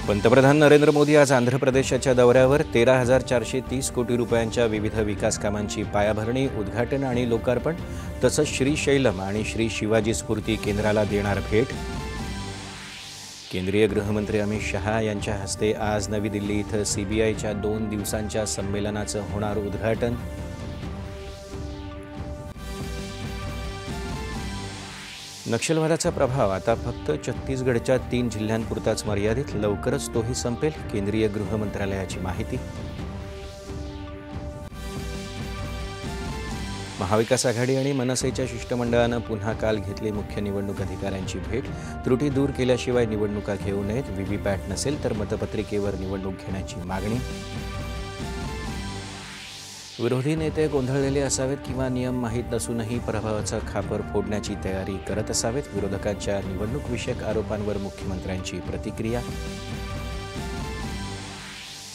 पंतप्रधान नरेंद्र मोदी आज आंध्र प्रदेशाच्या दौऱ्यावर 13,430 कोटी रुपयांच्या विविध विकास कामांची पायाभरणी, उद्घाटन आणि लोकार्पण तसंच श्रीशैलम आणि श्री शिवाजी स्फूर्ती केंद्राला देणार भेट। केंद्रीय गृहमंत्री अमित शहा यांच्या हस्ते आज नवी दिल्ली इथं सीबीआयच्या 2 दिवसांच्या संमेलनाचं होणार उद्घाटन। नक्षलवादाचा प्रभाव आता फक्त छत्तीसगडच्या 3 जिल्ह्यांपुरताच मर्यादित, लवकरच तोही संपेल, केंद्रीय गृह मंत्रालयाची माहिती। महाविकास आघाडी आणि मनसेच्या शिष्टमंडळानं पुन्हा काल घेतली मुख्य निवडणूक अधिकाऱ्यांची भेट। त्रुटी दूर केल्याशिवाय निवडणुका घेऊ नयेत, व्हीव्हीपॅट नसेल तर मतपत्रिकेवर निवडणूक घेण्याची मागणी। विरोधी नेते गोंधळलेले असावेत किंवा नियम माहीत नसूनही प्रभावाचा खापर फोडण्याची तयारी करत असावेत, विरोधकांच्या निवडणूकविषयक आरोपांवर मुख्यमंत्र्यांची प्रतिक्रिया।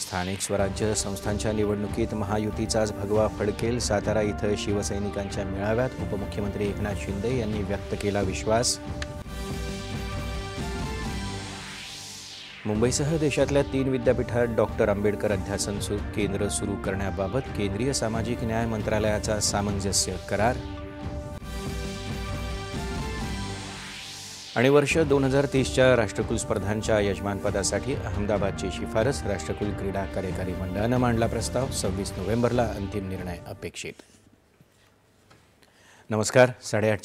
स्थानिक स्वराज्य संस्थांच्या निवडणुकीत महायुतीचाच भगवा फडकेल, सातारा इथं शिवसैनिकांच्या मेळाव्यात उपमुख्यमंत्री एकनाथ शिंदे यांनी व्यक्त केला विश्वास। मुंबईसह देशातल्या 3 विद्यापीठात डॉक्टर आंबेडकर अध्यासन केंद्र सुरू करण्याबाबत केंद्रीय सामाजिक न्याय मंत्रालयाचा सामंजस्य करार। आणि वर्ष 2030च्या राष्ट्रकुल स्पर्धांच्या यजमानपदासाठी अहमदाबादची शिफारस, राष्ट्रकुल क्रीडा कार्यकारी मंडळानं मांडला प्रस्ताव, 26 नोव्हेंबरला अंतिम निर्णय अपेक्षित। नमस्कार, 8:30